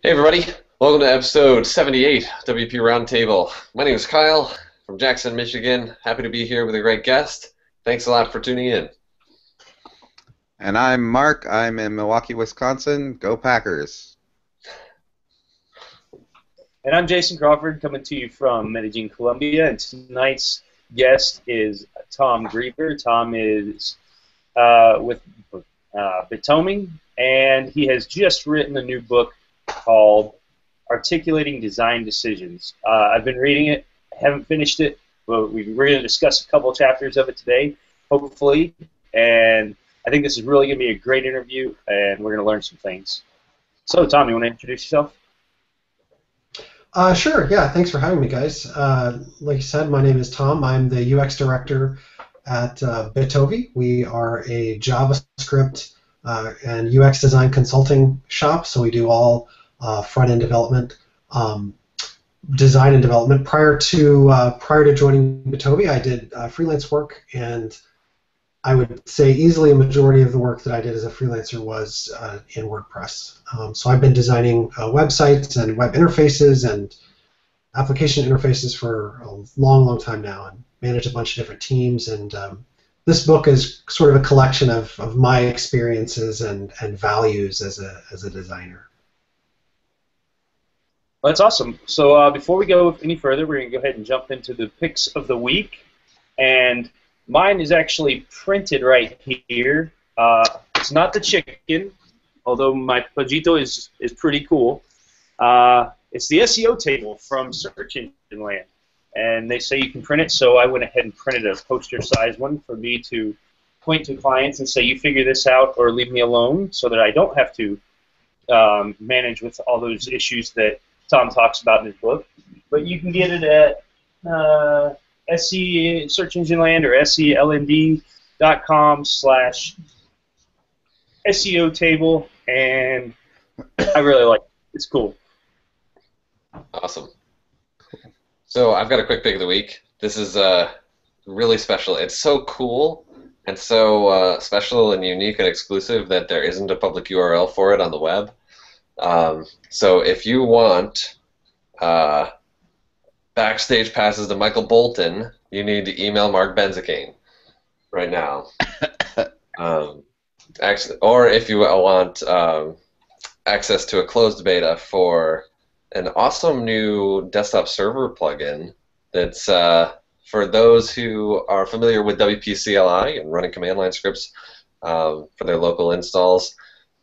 Hey everybody, welcome to episode 78 WP Roundtable. My name is Kyle from Jackson, Michigan. Happy to be here with a great guest. Thanks a lot for tuning in. And I'm Mark. I'm in Milwaukee, Wisconsin. Go Packers. And I'm Jason Crawford, coming to you from Medellin, Colombia. And tonight's guest is Tom Greever. Tom is with Bitovi, and he has just written a new book called Articulating Design Decisions. I've been reading it, haven't finished it, but we're going to discuss a couple of chapters of it today, hopefully. And I think this is really going to be a great interview, and we're going to learn some things. So, Tom, you want to introduce yourself? Sure, yeah, thanks for having me, guys. Like you said, my name is Tom. I'm the UX director at Bitovi. We are a JavaScript and UX design consulting shop, so we do all front-end development, design and development. Prior to joining Bitovi, I did freelance work, and I would say easily a majority of the work that I did as a freelancer was in WordPress. So I've been designing websites and web interfaces and application interfaces for a long, long time now, and managed a bunch of different teams. And this book is sort of a collection of my experiences and values as a designer. Well, that's awesome. So before we go any further, we're going to go ahead and jump into the picks of the week. And mine is actually printed right here. It's not the chicken, although my Pajito is pretty cool. It's the SEO table from Search Engine Land. And they say you can print it, so I went ahead and printed a poster-sized one for me to point to clients and say, you figure this out or leave me alone, so that I don't have to manage with all those issues that Tom talks about in his book. But you can get it at Search Engine Land or selnd.com/SEO table, and I really like it. It's cool. Awesome. So I've got a quick pick of the week. This is really special. It's so cool and so special and unique and exclusive that there isn't a public URL for it on the web. So if you want backstage passes to Michael Bolton, you need to email Marc Benzakein right now. Actually, or if you want access to a closed beta for an awesome new desktop server plugin that's for those who are familiar with WP CLI and running command line scripts for their local installs,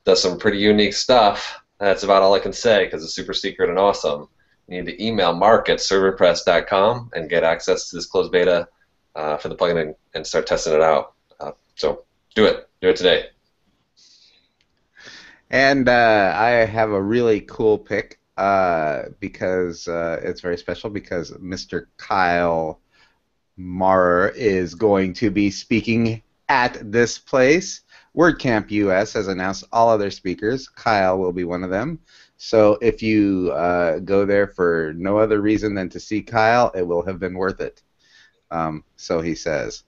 does some pretty unique stuff. That's about all I can say because it's super secret and awesome. You need to email Marc at serverpress.com and get access to this closed beta for the plugin and start testing it out. So do it. Do it today. And I have a really cool pick because it's very special because Mr. Kyle Maurer is going to be speaking at this place. WordCamp US has announced all other speakers. Kyle will be one of them. So if you go there for no other reason than to see Kyle, it will have been worth it. So he says.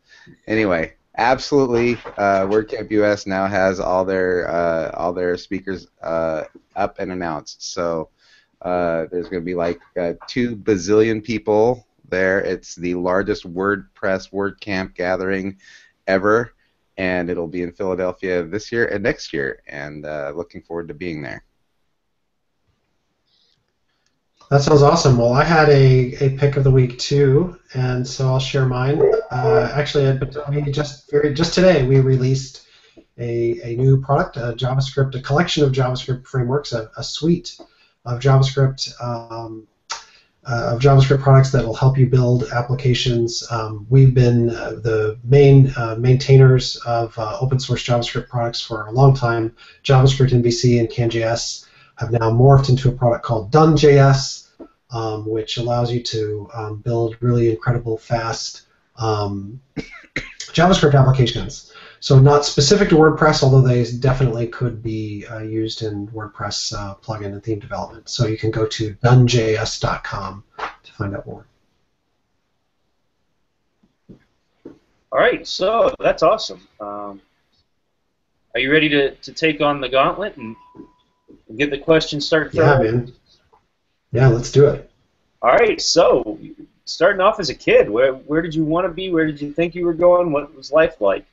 Anyway, absolutely, WordCamp US now has all their speakers up and announced. So there's going to be like 2 bazillion people there. It's the largest WordPress WordCamp gathering ever, and it'll be in Philadelphia this year and next year, and looking forward to being there. That sounds awesome. Well, I had a pick of the week too, and so I'll share mine. Actually, just today we released a new product, a collection of JavaScript frameworks, a suite of JavaScript products that will help you build applications. We've been the main maintainers of open source JavaScript products for a long time. JavaScript MVC and CanJS have now morphed into a product called Done.js, which allows you to build really incredible, fast JavaScript applications. So not specific to WordPress, although they definitely could be used in WordPress plugin and theme development. So you can go to donejs.com to find out more. All right, so that's awesome. Are you ready to take on the gauntlet and We'll get the questions started. Yeah, man. Yeah, let's do it. All right, so starting off as a kid, where did you want to be? Where did you think you were going? What was life like?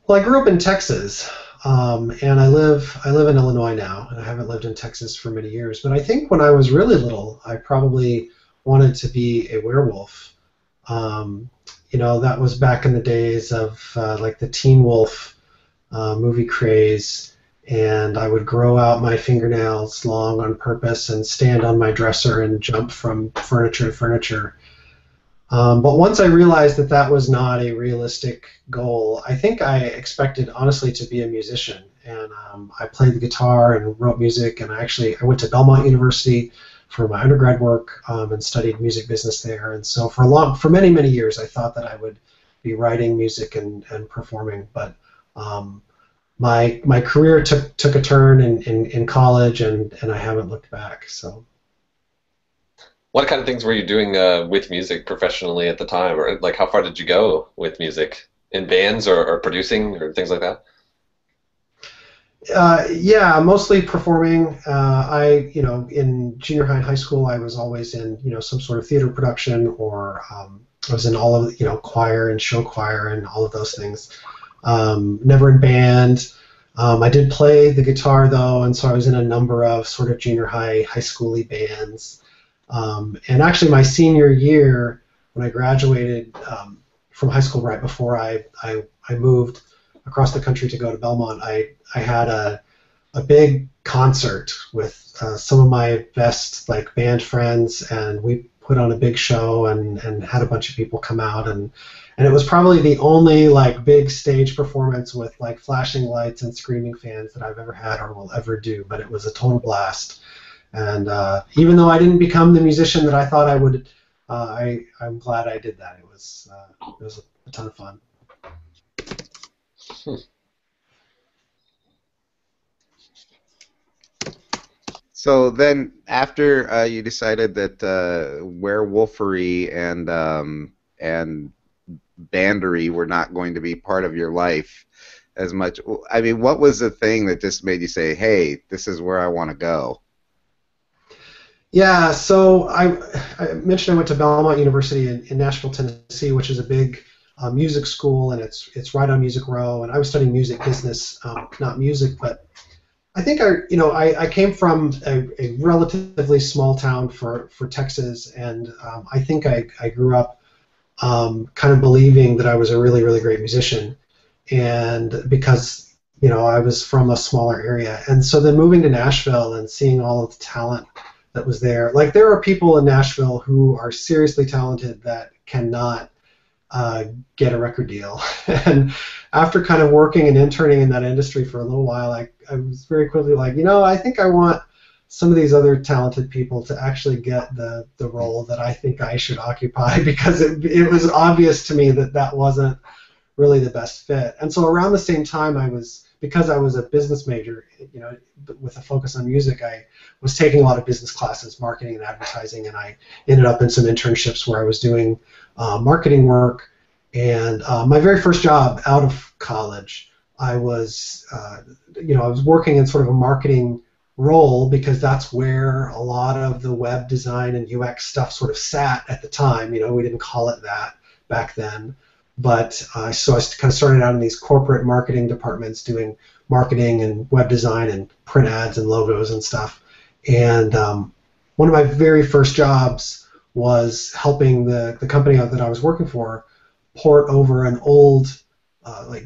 Well, I grew up in Texas, and I live in Illinois now, and I haven't lived in Texas for many years. But I think when I was really little, I probably wanted to be a werewolf. That was back in the days of like the Teen Wolf movie craze, and I would grow out my fingernails long on purpose and stand on my dresser and jump from furniture to furniture. But once I realized that that was not a realistic goal, I think I expected, honestly, to be a musician. And I played the guitar and wrote music, and I went to Belmont University for my undergrad work and studied music business there. And so for many, many years, I thought that I would be writing music and performing. But my career took a turn in college, and I haven't looked back. So. What kind of things were you doing with music professionally at the time, or like how far did you go with music in bands or producing or things like that? Yeah, mostly performing. In junior high and high school, I was always in some sort of theater production, or I was in all of choir and show choir and all of those things. Never in band. I did play the guitar though, and so I was in a number of sort of junior high school-y bands. And actually, my senior year, when I graduated from high school, right before I moved across the country to go to Belmont, I had a big concert with some of my best band friends, and we put on a big show and had a bunch of people come out, and it was probably the only big stage performance with flashing lights and screaming fans that I've ever had or will ever do. But it was a total blast. And even though I didn't become the musician that I thought I would, I'm glad I did that. It was a ton of fun. So then, after you decided that werewolfery and bandery were not going to be part of your life as much, I mean, what was the thing that just made you say, "Hey, this is where I want to go"? Yeah, so I mentioned I went to Belmont University in Nashville, Tennessee, which is a big music school, and it's right on Music Row. And I was studying music business, not music. But I think I came from a relatively small town for Texas, and I think I grew up kind of believing that I was a really, really great musician, and because I was from a smaller area, and so then moving to Nashville and seeing all of the talent that was there. There are people in Nashville who are seriously talented that cannot get a record deal. And after kind of working and interning in that industry for a little while, I was very quickly I think I want some of these other talented people to actually get the role that I think I should occupy, because it was obvious to me that wasn't really the best fit. And so around the same time, because I was a business major, with a focus on music, I was taking a lot of business classes, marketing and advertising, and I ended up in some internships where I was doing marketing work. And my very first job out of college, I was working in sort of a marketing role, because that's where a lot of the web design and UX stuff sort of sat at the time. We didn't call it that back then. But so I kind of started out in these corporate marketing departments doing marketing and web design and print ads and logos and stuff. And one of my very first jobs was helping the company that I was working for port over an old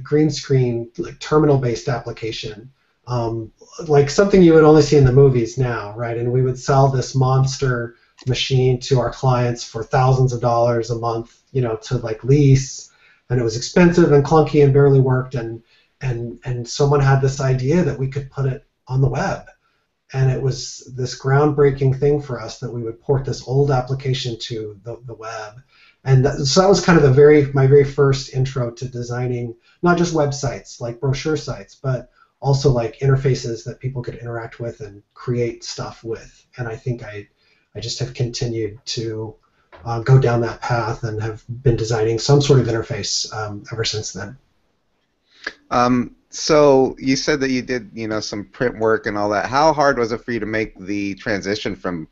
green screen terminal-based application, something you would only see in the movies now, right? And we would sell this monster machine to our clients for thousands of dollars a month, to lease. And it was expensive and clunky and barely worked, and someone had this idea that we could put it on the web. And it was this groundbreaking thing for us that we would port this old application to the web. And so that was kind of my very first intro to designing not just websites, like brochure sites, but also interfaces that people could interact with and create stuff with. And I think I just have continued to go down that path and have been designing some sort of interface ever since then. So you said that you did, some print work and all that. How hard was it for you to make the transition from,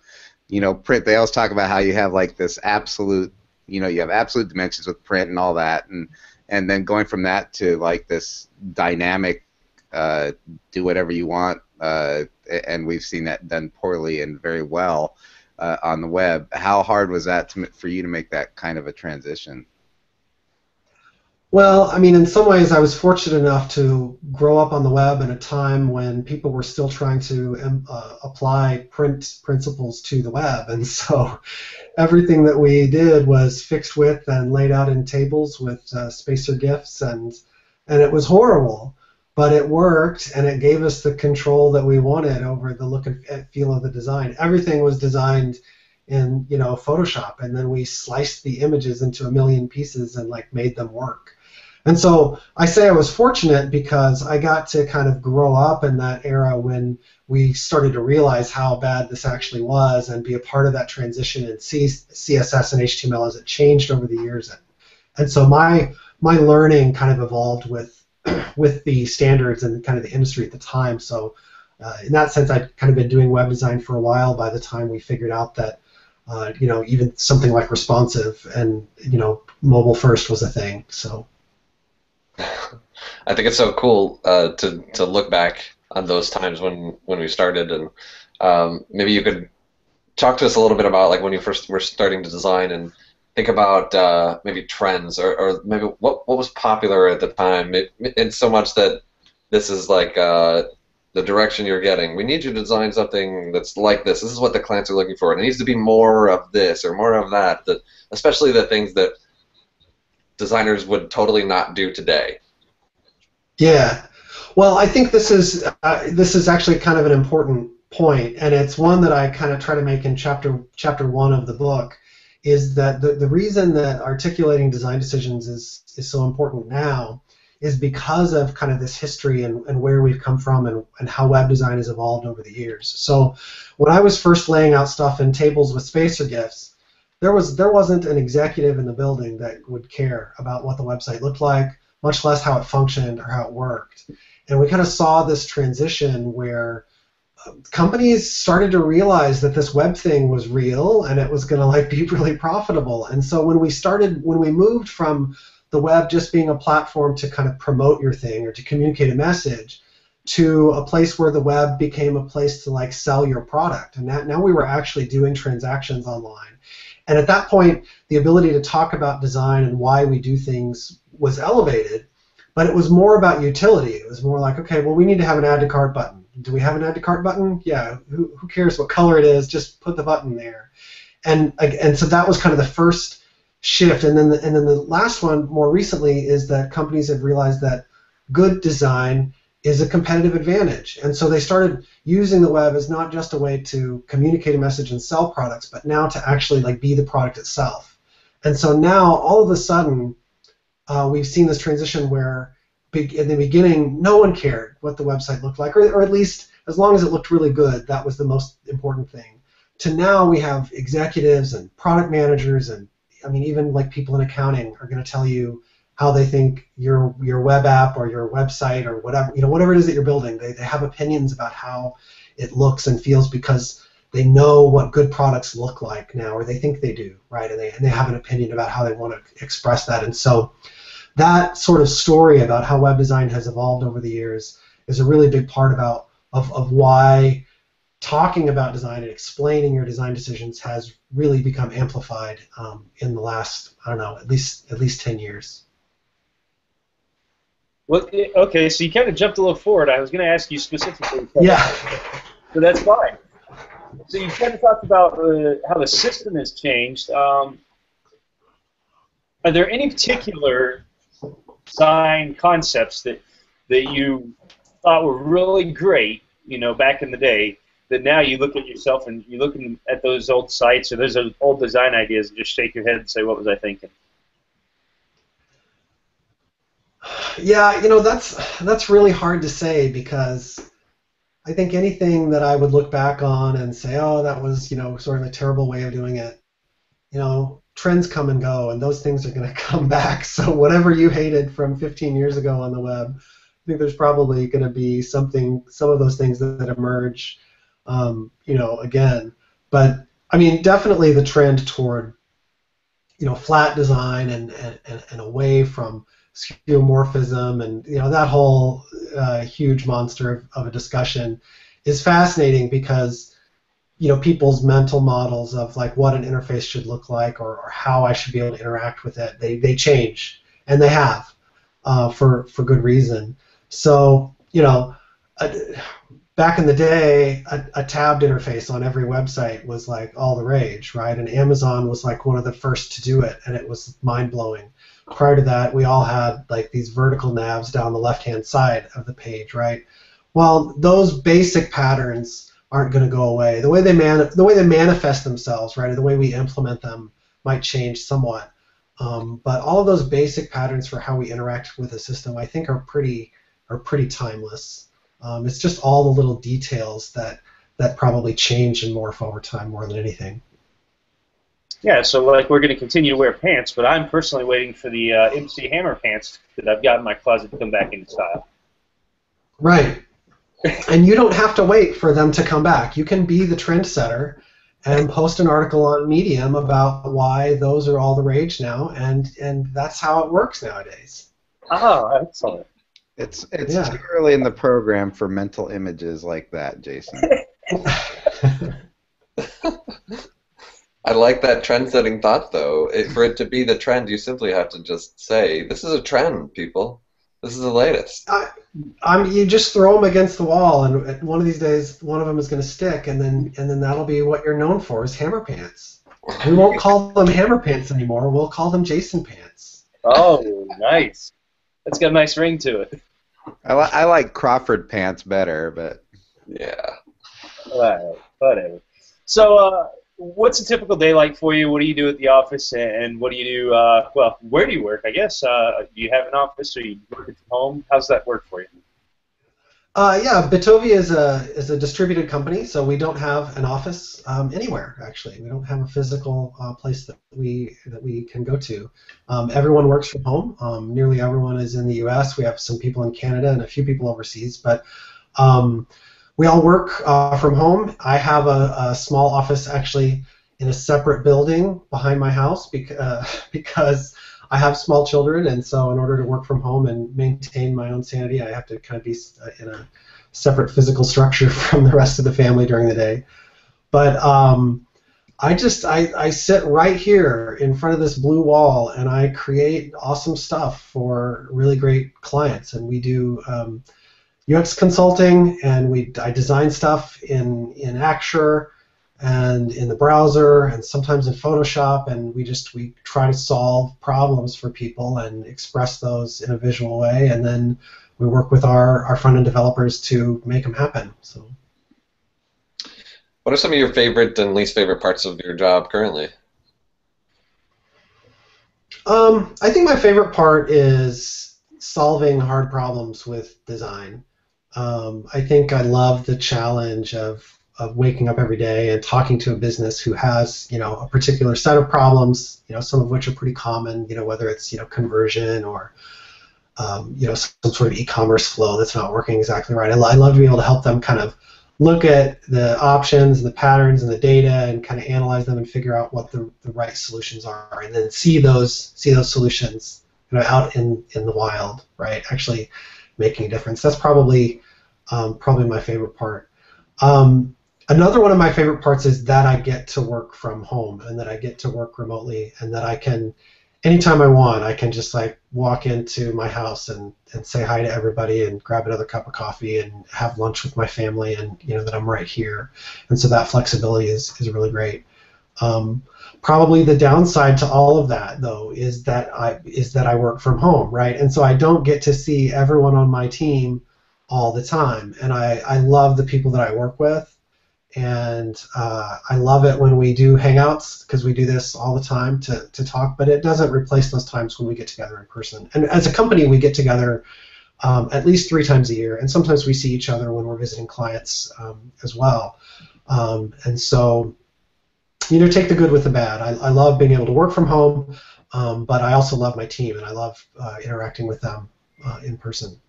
print? They always talk about how you have like this absolute, you have absolute dimensions with print and all that, and then going from that to like this dynamic, do whatever you want, and we've seen that done poorly and very well on the web. How hard was that for you to make that kind of a transition? Well, I mean, in some ways, I was fortunate enough to grow up on the web in a time when people were still trying to apply print principles to the web, and so everything that we did was fixed with and laid out in tables with spacer GIFs, and it was horrible, but it worked, and it gave us the control that we wanted over the look and feel of the design. Everything was designed in Photoshop, and then we sliced the images into a million pieces and like made them work. And so I say I was fortunate because I got to kind of grow up in that era when we started to realize how bad this actually was and be a part of that transition in CSS and HTML as it changed over the years. And so my learning kind of evolved with the standards and kind of the industry at the time. So in that sense, I'd kind of been doing web design for a while by the time we figured out that even something like responsive and mobile first was a thing. So. I think it's so cool to look back on those times when we started, and maybe you could talk to us a little bit about like when you first were starting to design and think about maybe trends or maybe what was popular at the time. And so much that this is like the direction you're getting. We need you to design something that's like this. This is what the clients are looking for. It needs to be more of this or more of that. Especially the things that designers would totally not do today. Yeah, well, I think this is actually kind of an important point, and it's one that I kind of try to make in chapter 1 of the book, is that the reason that articulating design decisions is so important now is because of kind of this history and where we've come from and how web design has evolved over the years. So when I was first laying out stuff in tables with spacer GIFs, there wasn't an executive in the building that would care about what the website looked like, much less how it functioned or how it worked. And we kind of saw this transition where companies started to realize that this web thing was real and it was going to like be really profitable. And so when we moved from the web just being a platform to kind of promote your thing or to communicate a message to a place where the web became a place to like sell your product, and now we were actually doing transactions online. And at that point, the ability to talk about design and why we do things was elevated, but it was more about utility. It was more like, okay, well, we need to have an add to cart button. Do we have an add to cart button? Yeah, who cares what color it is? Just put the button there. And so that was kind of the first shift. And then the last one, more recently, is that companies have realized that good design is a competitive advantage. And so they started using the web as not just a way to communicate a message and sell products, but now to actually like be the product itself. And so now, all of a sudden, we've seen this transition where in the beginning, no one cared what the website looked like, or at least as long as it looked really good, that was the most important thing. To now, we have executives and product managers, and I mean, even like people in accounting are going to tell you how they think your web app or your website or whatever it is that you're building. They have opinions about how it looks and feels because they know what good products look like now, or they think they do, right? And they have an opinion about how they want to express that. And so that sort of story about how web design has evolved over the years is a really big part of why talking about design and explaining your design decisions has really become amplified in the last, I don't know, at least 10 years. Well, okay, so you kind of jumped a little forward. I was going to ask you specifically. Yeah. So that's fine. So you kind of talked about how the system has changed. Are there any particular design concepts that you thought were really great, back in the day, that now you look at yourself and you look at those old sites or those old design ideas and just shake your head and say, what was I thinking? Yeah, that's really hard to say, because I think anything that I would look back on and say, oh, that was, sort of a terrible way of doing it, trends come and go, and those things are going to come back. So whatever you hated from 15 years ago on the web, think there's probably going to be some of those things that emerge, again. But I mean, definitely the trend toward, flat design and away from skeuomorphism and that whole huge monster of a discussion is fascinating because people's mental models of like what an interface should look like or how I should be able to interact with it, they change, and they have for good reason. So back in the day, a tabbed interface on every website was like all the rage, right? And Amazon was like one of the first to do it, and it was mind-blowing. Prior to that, we all had like these vertical navs down the left-hand side of the page, right? Well, those basic patterns aren't going to go away. The way they manifest themselves, right, or the way we implement them might change somewhat. But all of those basic patterns for how we interact with a system, I think, are pretty timeless. It's just all the little details that probably change and morph over time more than anything. Yeah, so like we're going to continue to wear pants, but I'm personally waiting for the MC Hammer pants that I've got in my closet to come back into style. Right. And you don't have to wait for them to come back. You can be the trendsetter and post an article on Medium about why those are all the rage now, and that's how it works nowadays. Oh, excellent. It's too early in the program for mental images like that, Jason. I like that trend-setting thought, though. For it to be the trend, you simply have to just say, "This is a trend, people. This is the latest." You just throw them against the wall, and one of these days, one of them is going to stick, and then that'll be what you're known for is hammer pants. We won't call them hammer pants anymore. We'll call them Jason pants. Oh, nice. That's got a nice ring to it. I like Crawford pants better, but yeah. Whatever. So, what's a typical day like for you? What do you do at the office, and what do you do? Well, where do you work? I guess. Do you have an office, or you work from home? How's that work for you? Yeah, Bitovi is a distributed company, so we don't have an office anywhere. Actually, we don't have a physical place that we can go to. Everyone works from home. Nearly everyone is in the U.S. We have some people in Canada and a few people overseas, but we all work from home. I have a small office actually in a separate building behind my house because I have small children, and so in order to work from home and maintain my own sanity, I have to kind of be in a separate physical structure from the rest of the family during the day. But I sit right here in front of this blue wall, and I create awesome stuff for really great clients, and we do UX consulting, and I design stuff in Axure and in the browser and sometimes in Photoshop, and we try to solve problems for people and express those in a visual way, and then we work with our front-end developers to make them happen. So, what are some of your favorite and least favorite parts of your job currently? I think my favorite part is solving hard problems with design. I think I love the challenge of waking up every day and talking to a business who has, a particular set of problems, some of which are pretty common, whether it's, conversion or, some sort of e-commerce flow that's not working exactly right. I love to be able to help them kind of look at the options and the patterns and the data and kind of analyze them and figure out what the right solutions are, and then see those solutions, out in the wild, right? Actually making a difference. That's probably my favorite part. Another one of my favorite parts is that I get to work from home and that I get to work remotely, and that I can, anytime I want, I can just like walk into my house and say hi to everybody and grab another cup of coffee and have lunch with my family, and that I'm right here. And so that flexibility is really great. Probably the downside to all of that, though, is that I work from home, right? And so I don't get to see everyone on my team all the time, and I love the people that I work with. And I love it when we do hangouts, because we do this all the time to talk, but it doesn't replace those times when we get together in person. And as a company, we get together at least 3 times a year, and sometimes we see each other when we're visiting clients as well. And so, take the good with the bad. I love being able to work from home, but I also love my team, and I love interacting with them in person.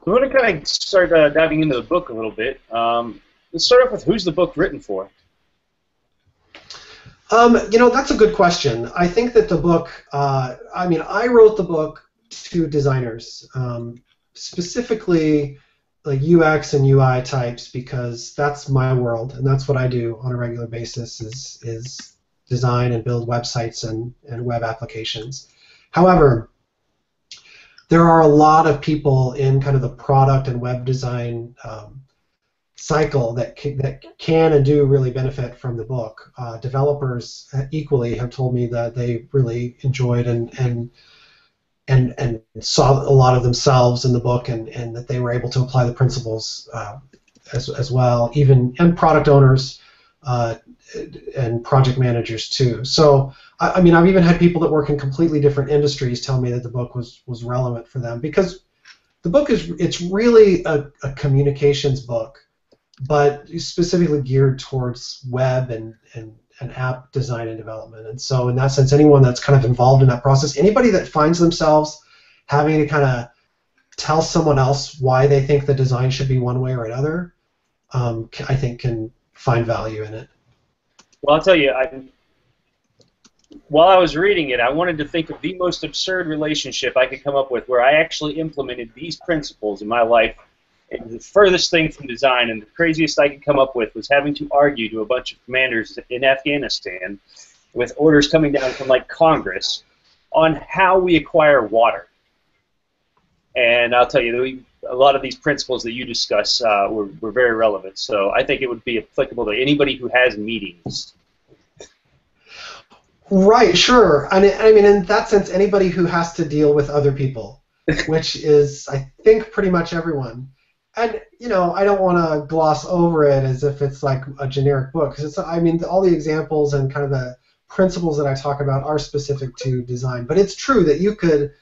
We want to kind of start diving into the book a little bit. Let's start off with who's the book written for? That's a good question. I think that the book, I wrote the book to designers, specifically like UX and UI types, because that's my world, and that's what I do on a regular basis is design and build websites and web applications. However, there are a lot of people in kind of the product and web design cycle that can and do really benefit from the book. Developers equally have told me that they really enjoyed and saw a lot of themselves in the book, and that they were able to apply the principles as well, and product owners and project managers too. So I've even had people that work in completely different industries tell me that the book was relevant for them, because the book it's really a communications book, but specifically geared towards web and app design and development. And so in that sense, anyone that's kind of involved in that process, anybody that finds themselves having to kind of tell someone else why they think the design should be one way or another, I think can find value in it. Well, I'll tell you, while I was reading it, I wanted to think of the most absurd relationship I could come up with where I actually implemented these principles in my life. And the furthest thing from design and the craziest I could come up with was having to argue to a bunch of commanders in Afghanistan with orders coming down from like Congress on how we acquire water. And I'll tell you, a lot of these principles that you discuss were very relevant. So I think it would be applicable to anybody who has meetings. Right, sure. I mean, in that sense, anybody who has to deal with other people, which is, I think, pretty much everyone. And, I don't want to gloss over it as if it's like a generic book, because all the examples and kind of the principles that I talk about are specific to design. But it's true that you could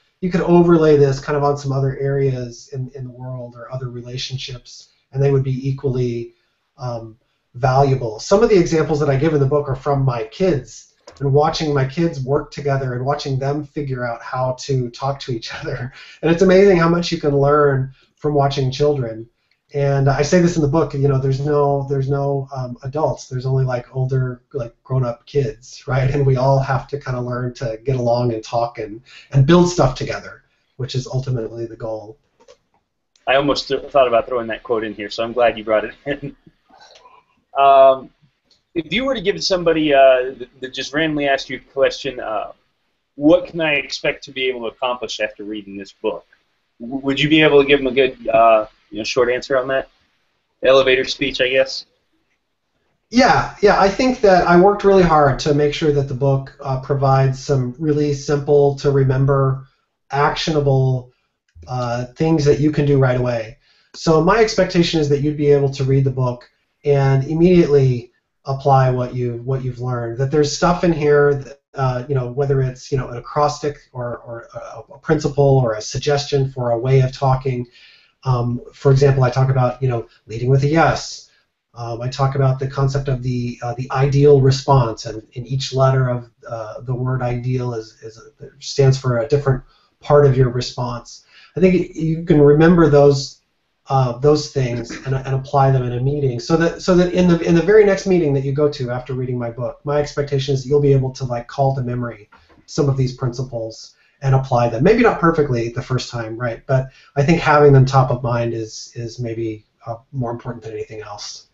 overlay this kind of on some other areas in the world or other relationships, and they would be equally valuable. Some of the examples that I give in the book are from my kids, and watching my kids work together and watching them figure out how to talk to each other. And it's amazing how much you can learn from watching children. And I say this in the book, there's no adults. There's only like older, like grown-up kids, right? And we all have to kind of learn to get along and talk and build stuff together, which is ultimately the goal. I almost thought about throwing that quote in here, so I'm glad you brought it in. If you were to give somebody that just randomly asked you a question, what can I expect to be able to accomplish after reading this book? Would you be able to give them a good short answer on that? Elevator speech, I guess? Yeah, I think that I worked really hard to make sure that the book provides some really simple to remember, actionable things that you can do right away. So my expectation is that you'd be able to read the book and immediately apply what you've learned. That there's stuff in here that, whether it's an acrostic or a principle or a suggestion for a way of talking. For example, I talk about leading with a yes. I talk about the concept of the ideal response, and in each letter of the word ideal stands for a different part of your response. I think you can remember those things and apply them in a meeting, so that in the very next meeting that you go to after reading my book, my expectation is that you'll be able to like call to memory some of these principles and apply them. Maybe not perfectly the first time, right? But I think having them top of mind is maybe more important than anything else.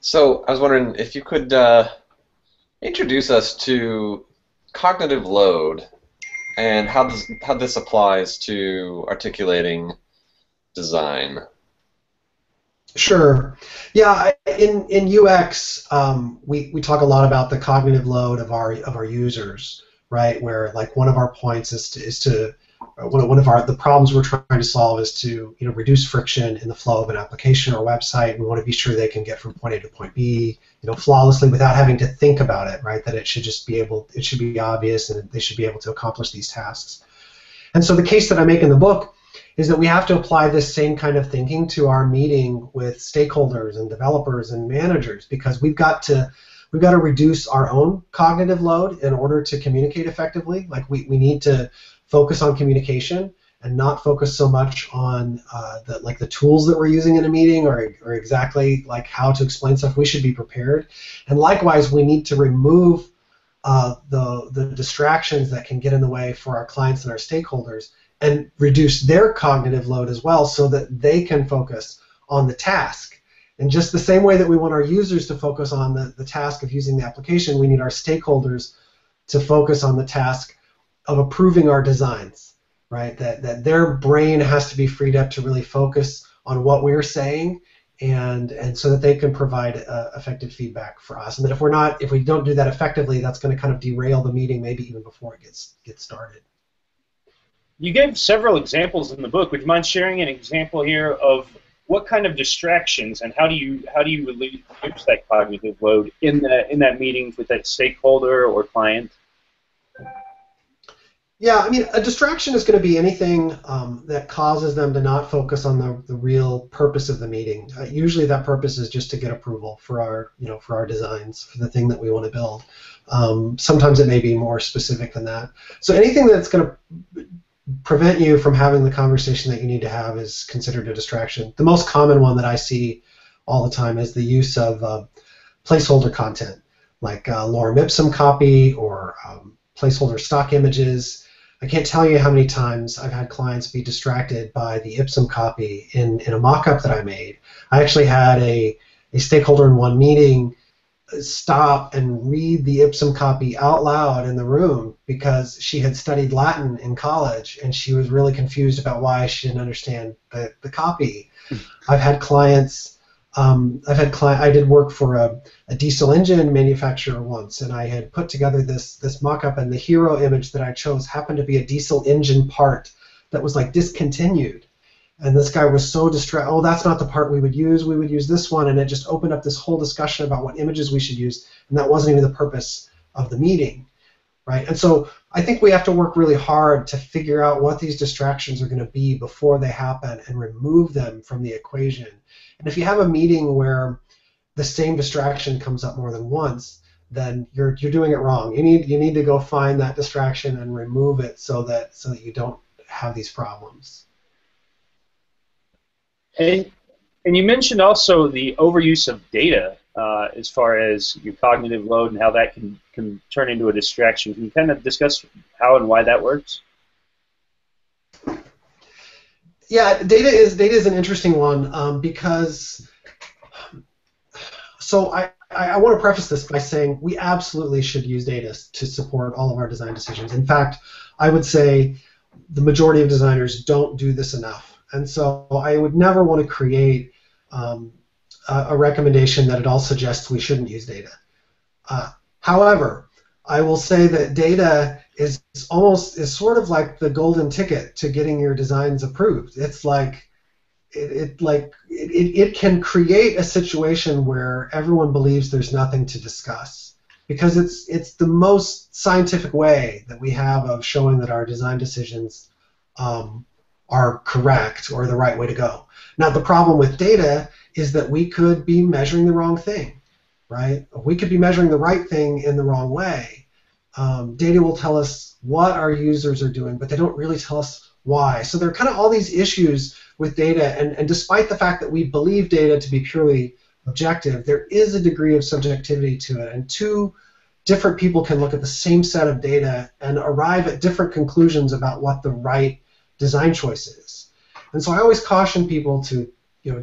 So I was wondering if you could introduce us to cognitive load and how this applies to articulating design. Sure. Yeah. In UX, we talk a lot about the cognitive load of our users, right? Where like one of our points is to one of the problems we're trying to solve is to reduce friction in the flow of an application or website. We want to be sure they can get from point A to point B flawlessly without having to think about it, right? That it should be obvious, and they should be able to accomplish these tasks. And so the case that I make in the book is that we have to apply this same kind of thinking to our meeting with stakeholders and developers and managers, because we've got to we've got to reduce our own cognitive load in order to communicate effectively. Like we need to focus on communication and not focus so much on the tools that we're using in a meeting or exactly like how to explain stuff. We should be prepared. And likewise, we need to remove the distractions that can get in the way for our clients and our stakeholders and reduce their cognitive load as well so that they can focus on the task. And just the same way that we want our users to focus on the task of using the application, we need our stakeholders to focus on the task of approving our designs. Right, that their brain has to be freed up to really focus on what we're saying, and so that they can provide effective feedback for us. And that if we don't do that effectively, that's going to kind of derail the meeting, maybe even before it gets started. You gave several examples in the book. Would you mind sharing an example here of what kind of distractions and how do you reduce that cognitive load in that meeting with that stakeholder or client? Yeah, I mean, a distraction is going to be anything that causes them to not focus on the real purpose of the meeting. Usually, that purpose is just to get approval for our designs for the thing that we want to build. Sometimes it may be more specific than that. So anything that's going to prevent you from having the conversation that you need to have is considered a distraction. The most common one that I see all the time is the use of placeholder content, like lorem ipsum copy or placeholder stock images. I can't tell you how many times I've had clients be distracted by the Ipsum copy in a mock-up that I made. I actually had a stakeholder in one meeting stop and read the Ipsum copy out loud in the room because she had studied Latin in college and she was really confused about why she didn't understand the copy. I've had clients. I did work for a diesel engine manufacturer once, and I had put together this mock-up, and the hero image that I chose happened to be a diesel engine part that was like discontinued. And this guy was so distracted. Oh, that's not the part we would use. We would use this one, and it just opened up this whole discussion about what images we should use, and that wasn't even the purpose of the meeting, right? And so I think we have to work really hard to figure out what these distractions are going to be before they happen and remove them from the equation. And if you have a meeting where the same distraction comes up more than once, then you're doing it wrong. You need to go find that distraction and remove it so that you don't have these problems. And you mentioned also the overuse of data as far as your cognitive load and how that can turn into a distraction. Can you kind of discuss how and why that works? Yeah, data is an interesting one because. So I want to preface this by saying we absolutely should use data to support all of our design decisions. In fact, I would say the majority of designers don't do this enough. And so I would never want to create a recommendation that at all suggests we shouldn't use data. However, I will say that data is sort of like the golden ticket to getting your designs approved. It's like it can create a situation where everyone believes there's nothing to discuss because it's the most scientific way that we have of showing that our design decisions are correct or the right way to go. Now the problem with data is that we could be measuring the wrong thing, right? We could be measuring the right thing in the wrong way. Data will tell us what our users are doing, but they don't really tell us why. So there are kind of all these issues with data, and despite the fact that we believe data to be purely objective, there is a degree of subjectivity to it, and two different people can look at the same set of data and arrive at different conclusions about what the right design choice is. And so I always caution people to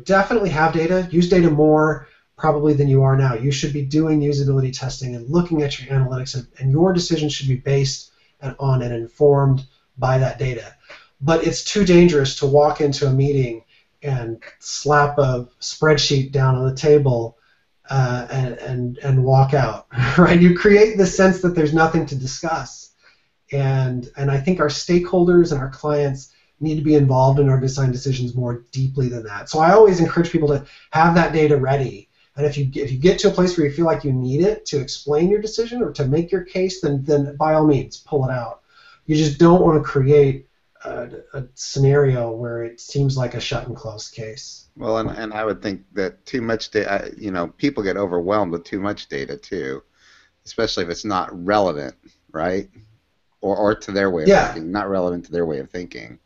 definitely have data, use data more probably than you are now. You should be doing usability testing and looking at your analytics, and your decisions should be based on and informed by that data. But it's too dangerous to walk into a meeting and slap a spreadsheet down on the table and walk out, right? You create the sense that there's nothing to discuss. And I think our stakeholders and our clients need to be involved in our design decisions more deeply than that. So I always encourage people to have that data ready. And if you get to a place where you feel like you need it to explain your decision or to make your case, then by all means, pull it out. You just don't want to create a scenario where it seems like a shut and closed case. Well, and I would think that too much data, people get overwhelmed with too much data too, especially if it's not relevant, right? Or to their way of thinking, not relevant to their way of thinking.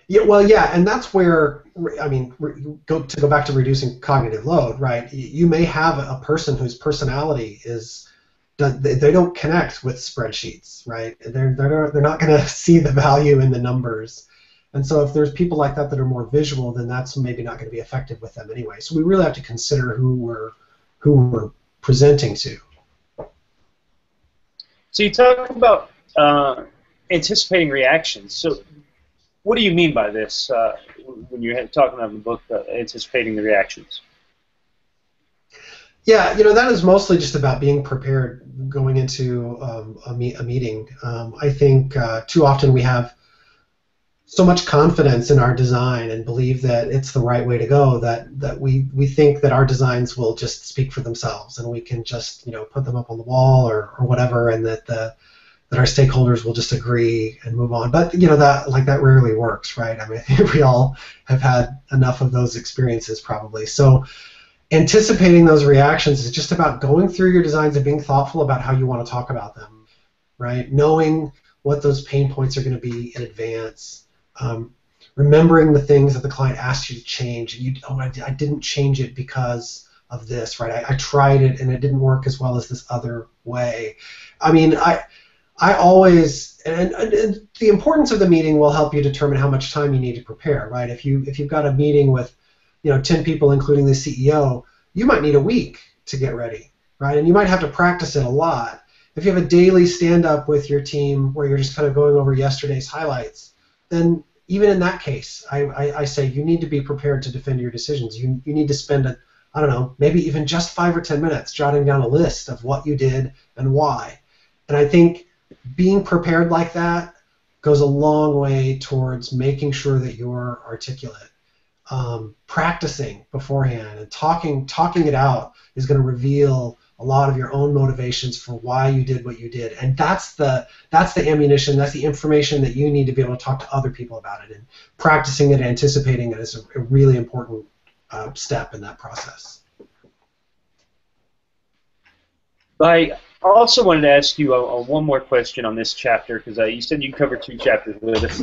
Yeah, well, yeah, and that's where, I mean, go back to reducing cognitive load, right? You may have a person whose personality is, they don't connect with spreadsheets, right? They're not going to see the value in the numbers. And so if there's people like that that are more visual, then that's maybe not going to be effective with them anyway. So we really have to consider who we're presenting to. So you talk about anticipating reactions. So what do you mean by this when you're talking about the book, anticipating the reactions? Yeah, that is mostly just about being prepared going into a meeting. I think too often we have so much confidence in our design and believe that it's the right way to go that we think that our designs will just speak for themselves and we can just put them up on the wall or whatever, and that our stakeholders will just agree and move on. But that rarely works, right? I mean, I think we all have had enough of those experiences probably. So anticipating those reactions is just about going through your designs and being thoughtful about how you want to talk about them, right? Knowing what those pain points are going to be in advance. Remembering the things that the client asked you to change. I didn't change it because of this, right? I tried it and it didn't work as well as this other way. I mean, I always, and the importance of the meeting will help you determine how much time you need to prepare, right? If you've got a meeting with 10 people, including the CEO, you might need a week to get ready, right? And you might have to practice it a lot. If you have a daily stand-up with your team where you're just kind of going over yesterday's highlights, then even in that case, I say you need to be prepared to defend your decisions. You need to spend, maybe even just 5 or 10 minutes jotting down a list of what you did and why. And I think being prepared like that goes a long way towards making sure that you're articulate. Practicing beforehand and talking it out is going to reveal a lot of your own motivations for why you did what you did, and that's the ammunition, that's the information that you need to be able to talk to other people about it. And practicing it, anticipating it, is a really important step in that process. I also wanted to ask you one more question on this chapter, because you said you covered 2 chapters with us.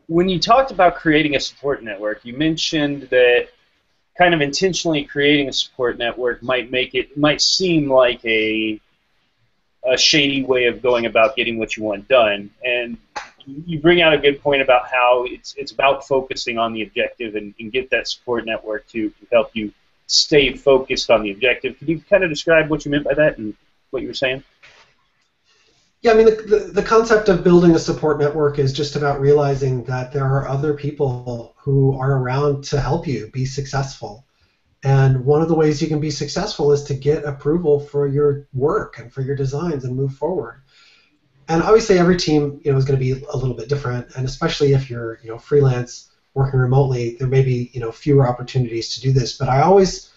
When you talked about creating a support network, you mentioned that kind of intentionally creating a support network might seem like a shady way of going about getting what you want done. And you bring out a good point about how it's about focusing on the objective and get that support network to help you stay focused on the objective. Can you kind of describe what you meant by that and what you were saying? Yeah, I mean, the concept of building a support network is just about realizing that there are other people who are around to help you be successful. And one of the ways you can be successful is to get approval for your work and for your designs and move forward. And obviously every team is going to be a little bit different, and especially if you're freelance working remotely, there may be fewer opportunities to do this. But I always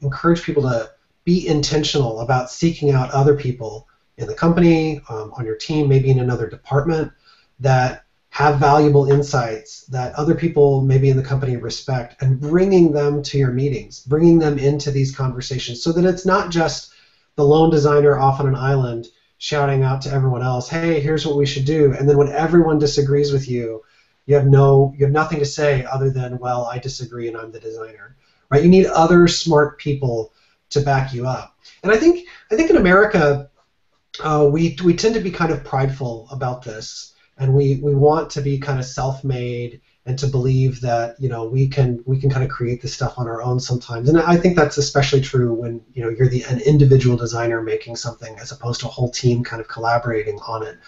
encourage people to be intentional about seeking out other people in the company, on your team, maybe in another department, that have valuable insights that other people maybe in the company respect, and bringing them to your meetings, bringing them into these conversations, so that it's not just the lone designer off on an island shouting out to everyone else, hey, here's what we should do, and then when everyone disagrees with you, you have nothing to say other than, well, I disagree and I'm the designer, right? You need other smart people to back you up. And I think in America, we tend to be kind of prideful about this, and we want to be kind of self-made and to believe that we can kind of create this stuff on our own sometimes. And I think that's especially true when you're an individual designer making something as opposed to a whole team kind of collaborating on it.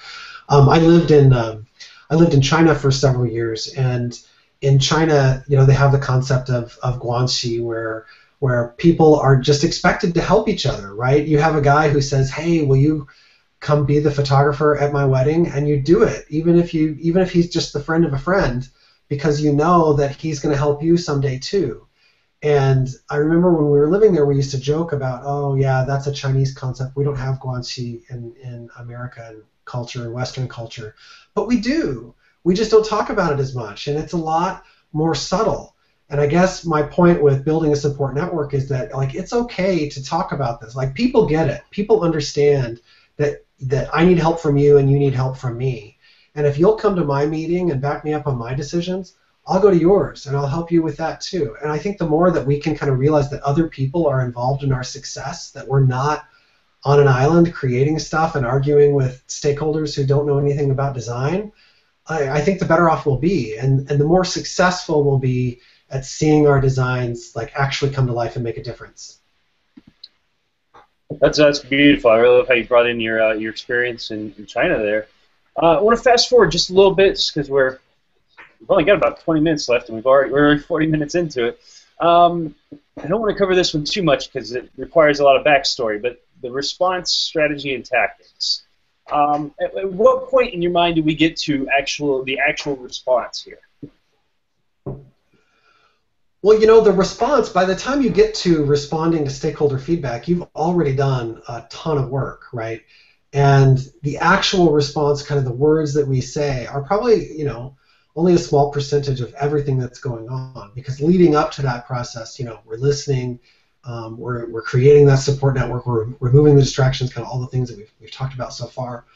I lived in China for several years, and in China, they have the concept of guanxi, where people are just expected to help each other, right? You have a guy who says, hey, will you come be the photographer at my wedding? And you do it, even if he's just the friend of a friend, because you know that he's going to help you someday too. And I remember when we were living there, we used to joke about, oh yeah, that's a Chinese concept. We don't have guanxi in America. And culture and Western culture, but we do. We just don't talk about it as much, and it's a lot more subtle. And I guess my point with building a support network is that, like, it's okay to talk about this. Like, people get it. People understand that I need help from you and you need help from me. And if you'll come to my meeting and back me up on my decisions, I'll go to yours and I'll help you with that too. And I think the more that we can kind of realize that other people are involved in our success, that we're not on an island creating stuff and arguing with stakeholders who don't know anything about design, I think the better off we'll be. And the more successful we'll be at seeing our designs like actually come to life and make a difference. That's beautiful. I really love how you brought in your experience in China there. I want to fast forward just a little bit because we've only got about 20 minutes left, and we're already 40 minutes into it. I don't want to cover this one too much because it requires a lot of backstory, but the response strategy and tactics. At what point in your mind do we get to the actual response here? Well, you know, the response, by the time you get to responding to stakeholder feedback, you've already done a ton of work, right? And the actual response, kind of the words that we say, are probably, you know, only a small percentage of everything that's going on. Because leading up to that process, you know, we're listening, we're creating that support network, we're removing the distractions, kind of all the things that we've talked about so far.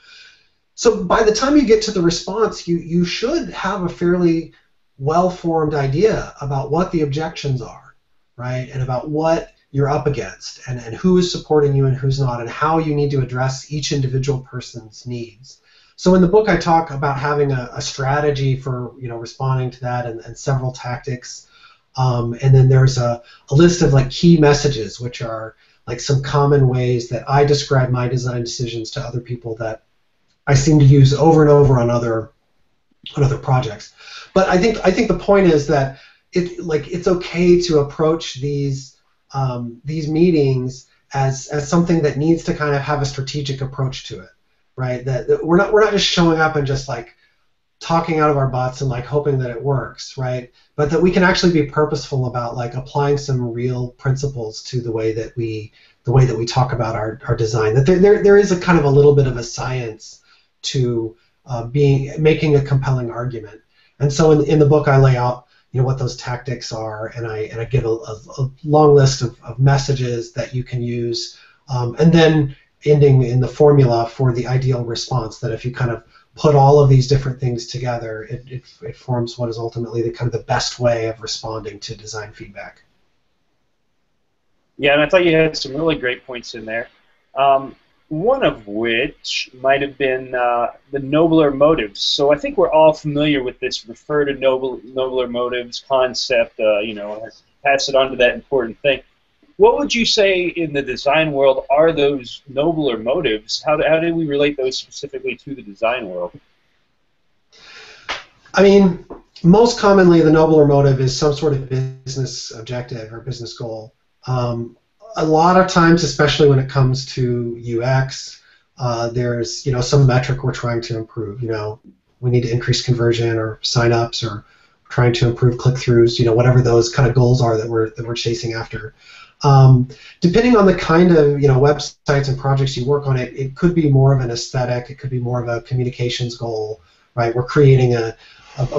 So by the time you get to the response, you should have a fairly well-formed idea about what the objections are, right, and about what you're up against, and who is supporting you and who's not, and how you need to address each individual person's needs. So in the book, I talk about having a strategy for, you know, responding to that, and several tactics, and then there's a list of like key messages, which are like some common ways that I describe my design decisions to other people that I seem to use over and over on other projects. But I think the point is that it's okay to approach these meetings as something that needs to kind of have a strategic approach to it, right? That we're not just showing up and just like talking out of our butts and like hoping that it works, right? But that we can actually be purposeful about like applying some real principles to the way that we talk about our design. That there is a kind of a little bit of a science to making a compelling argument. And so in the book I lay out, you know, what those tactics are, and I give a long list of messages that you can use, and then ending in the formula for the ideal response, that if you kind of put all of these different things together, it forms what is ultimately the kind of the best way of responding to design feedback. Yeah, and I thought you had some really great points in there. One of which might have been the nobler motives. So I think we're all familiar with this refer to nobler motives concept, you know, pass it on to that important thing. What would you say in the design world are those nobler motives? How do we relate those specifically to the design world? I mean, most commonly the nobler motive is some sort of business objective or business goal. A lot of times, especially when it comes to UX, there's, you know, some metric we're trying to improve. You know, we need to increase conversion or sign-ups, or trying to improve click-throughs. You know, whatever those kind of goals are that we're chasing after. Depending on the kind of, you know, websites and projects you work on, it could be more of an aesthetic. It could be more of a communications goal, right? We're creating a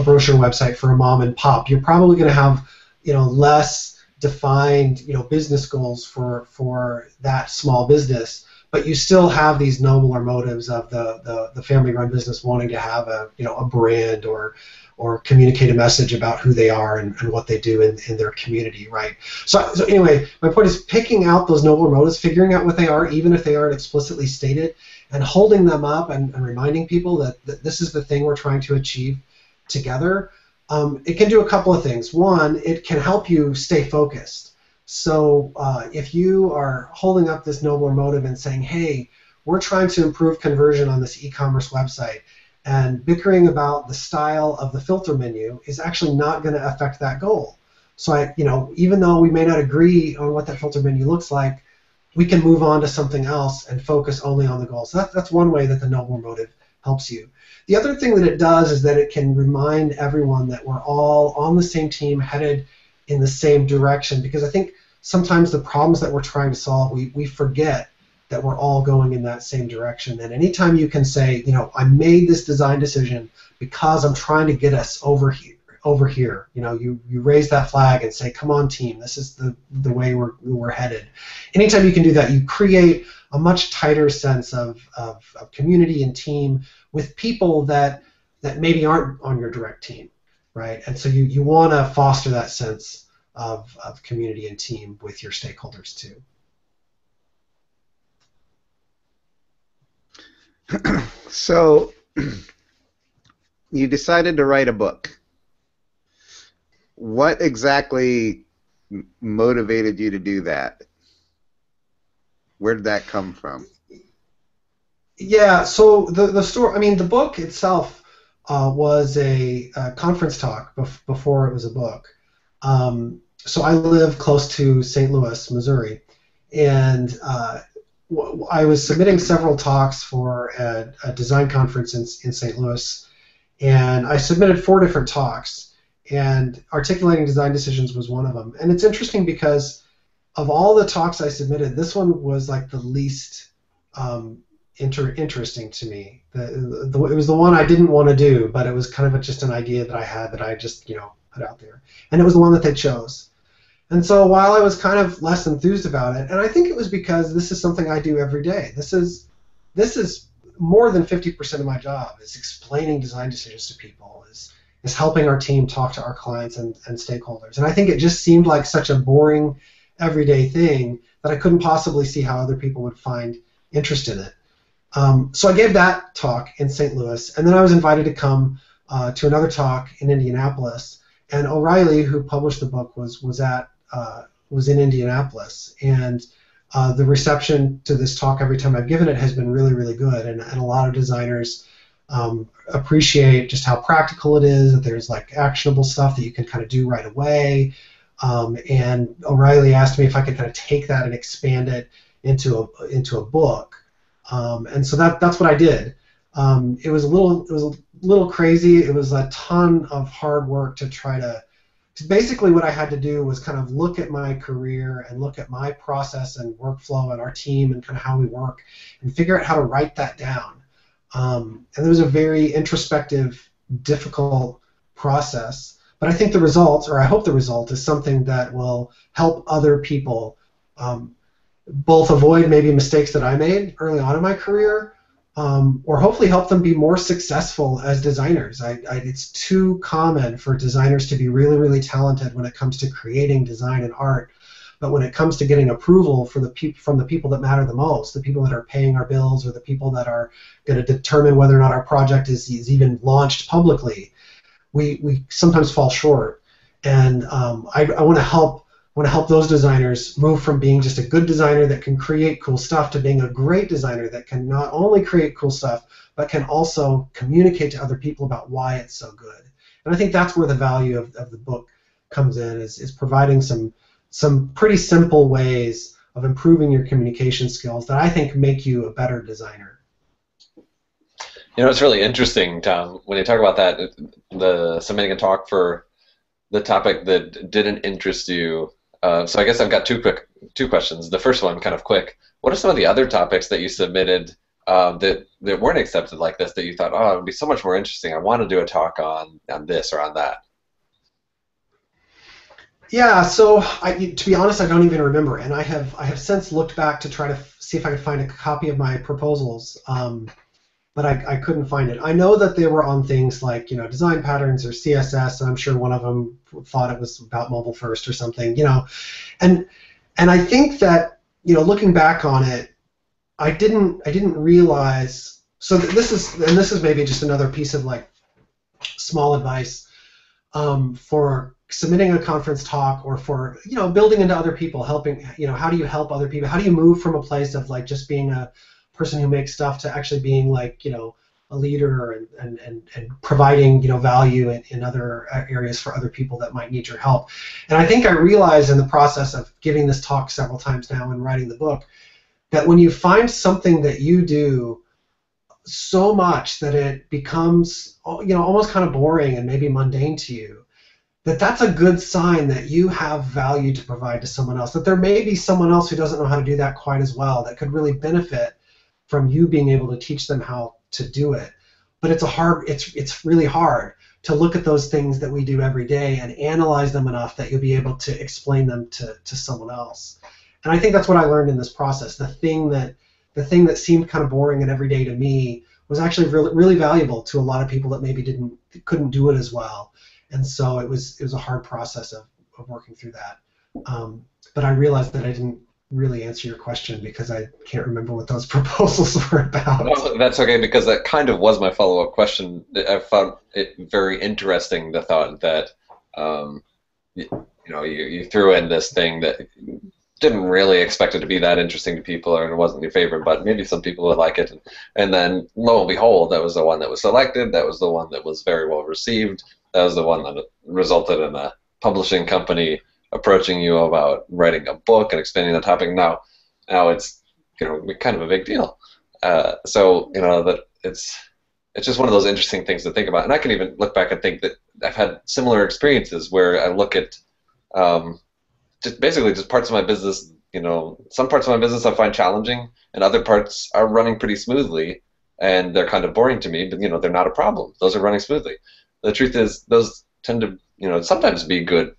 brochure website for a mom and pop. You're probably going to have, you know, less defined, you know, business goals for that small business, but you still have these nobler motives of the family-run business wanting to have a, you know, a brand or communicate a message about who they are and what they do in their community, right? So anyway, my point is picking out those nobler motives, figuring out what they are, even if they aren't explicitly stated, and holding them up and reminding people that this is the thing we're trying to achieve together. It can do a couple of things. One, it can help you stay focused. So if you are holding up this nobler motive and saying, hey, we're trying to improve conversion on this e-commerce website, and bickering about the style of the filter menu is actually not going to affect that goal. So you know, even though we may not agree on what that filter menu looks like, we can move on to something else and focus only on the goal. So that's one way that the nobler motive helps you. The other thing that it does is that it can remind everyone that we're all on the same team, headed in the same direction, because I think sometimes the problems that we're trying to solve, we forget that we're all going in that same direction. And anytime you can say, I made this design decision because I'm trying to get us over here. You raise that flag and say, come on, team, this is the way we're headed. Anytime you can do that, you create a much tighter sense of community and team with people that maybe aren't on your direct team, right? And so you want to foster that sense of community and team with your stakeholders too. So you decided to write a book. What exactly motivated you to do that? Where did that come from? Yeah, so the story, I mean, the book itself was a conference talk before it was a book. So I live close to St. Louis, Missouri, and I was submitting several talks for a design conference in St. Louis, and I submitted 4 different talks, and articulating design decisions was one of them. And it's interesting because of all the talks I submitted, this one was like the least interesting to me. It was the one I didn't want to do, but it was kind of just an idea that I had that I just put out there, and it was the one that they chose. And so while I was kind of less enthused about it, and I think it was because this is something I do every day. This is more than 50% of my job is explaining design decisions to people, is helping our team talk to our clients and stakeholders. And I think it just seemed like such a boring, everyday thing that I couldn't possibly see how other people would find interest in it. So I gave that talk in St. Louis, and then I was invited to come to another talk in Indianapolis. And O'Reilly, who published the book, was in Indianapolis, and the reception to this talk every time I've given it has been really, really good, and a lot of designers appreciate just how practical it is, that there's like actionable stuff that you can kind of do right away, and O'Reilly asked me if I could kind of take that and expand it into a book, and so that's what I did. It was a little crazy. It was a ton of hard work to try to. Basically, what I had to do was kind of look at my career and look at my process and workflow and our team and kind of how we work and figure out how to write that down. And it was a very introspective, difficult process. But I think the result, or I hope the result, is something that will help other people both avoid maybe mistakes that I made early on in my career, or hopefully help them be more successful as designers. It's too common for designers to be really, really talented when it comes to creating design and art, but when it comes to getting approval from the people that matter the most, the people that are paying our bills, or the people that are going to determine whether or not our project is even launched publicly, we sometimes fall short. And I want to help those designers move from being just a good designer that can create cool stuff to being a great designer that can not only create cool stuff, but can also communicate to other people about why it's so good. And I think that's where the value of the book comes in, is providing some pretty simple ways of improving your communication skills that I think make you a better designer. It's really interesting, Tom, when you talk about that, the submitting a talk for the topic that didn't interest you. So I guess I've got two questions. The first one, kind of quick. What are some of the other topics that you submitted that weren't accepted like this, that you thought, oh, it would be so much more interesting, I want to do a talk on this or on that? Yeah, so to be honest, I don't even remember, and I have since looked back to try to see if I could find a copy of my proposals, but I couldn't find it. I know that they were on things like design patterns or CSS, and I'm sure one of them thought it was about mobile first or something, and I think that looking back on it, I didn't realize. So this is maybe just another piece of like small advice for submitting a conference talk, or for building into other people, helping. How do you help other people? How do you move from a place of like just being a person who makes stuff to actually being like a leader and providing value in other areas for other people that might need your help. And I think I realized in the process of giving this talk several times now and writing the book that when you find something that you do so much that it becomes almost kind of boring and maybe mundane to you, that's a good sign that you have value to provide to someone else. That there may be someone else who doesn't know how to do that quite as well that could really benefit from you being able to teach them how to do it. But it's really hard to look at those things that we do every day and analyze them enough that you'll be able to explain them to someone else. And I think that's what I learned in this process. The thing that seemed kind of boring and everyday to me was actually really, really valuable to a lot of people that maybe couldn't do it as well. And so it was a hard process of working through that. But I realized that I didn't really answer your question because I can't remember what those proposals were about. No, that's okay, because that kind of was my follow-up question. I found it very interesting, the thought that you threw in this thing that didn't really expect it to be that interesting to people, or it wasn't your favorite, but maybe some people would like it. And then, lo and behold, that was the one that was selected. That was the one that was very well received. That was the one that resulted in a publishing company approaching you about writing a book and expanding the topic. Now it's kind of a big deal. So that it's just one of those interesting things to think about. And I can even look back and think that I've had similar experiences where I look at just parts of my business. Some parts of my business I find challenging, and other parts are running pretty smoothly, and they're kind of boring to me. But they're not a problem. Those are running smoothly. The truth is, those tend to sometimes be good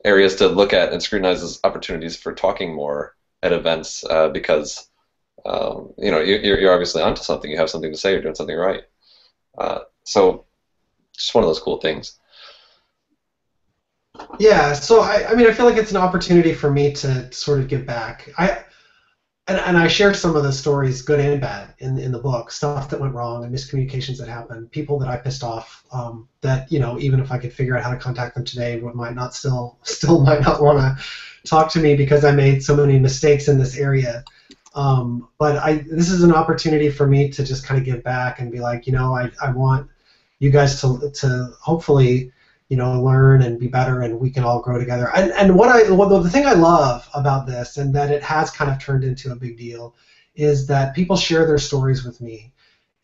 areas to look at and scrutinize as opportunities for talking more at events, because you're obviously onto something. You have something to say. You're doing something right. So just one of those cool things. Yeah. So I feel like it's an opportunity for me to sort of give back. And I shared some of the stories, good and bad, in the book. Stuff that went wrong and miscommunications that happened, people that I pissed off. That even if I could figure out how to contact them today, might not might not want to talk to me because I made so many mistakes in this area. But this is an opportunity for me to just kind of give back and be like, I want you guys to hopefully learn and be better, and we can all grow together. And the thing I love about this, and that it has kind of turned into a big deal, is that people share their stories with me,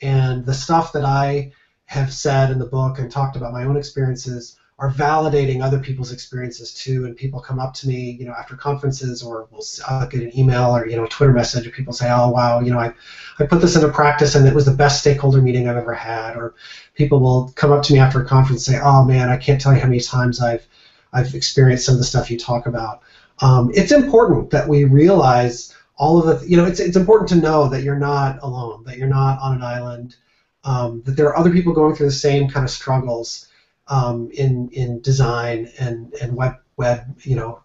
and the stuff that I have said in the book and talked about my own experiences are validating other people's experiences too. And people come up to me, after conferences, or I'll get an email or a Twitter message, and people say, "Oh wow, I put this into practice, and it was the best stakeholder meeting I've ever had." Or people will come up to me after a conference and say, "Oh man, I can't tell you how many times I've experienced some of the stuff you talk about." It's important that we realize all of the, it's important to know that you're not alone, that you're not on an island, that there are other people going through the same kind of struggles in design and web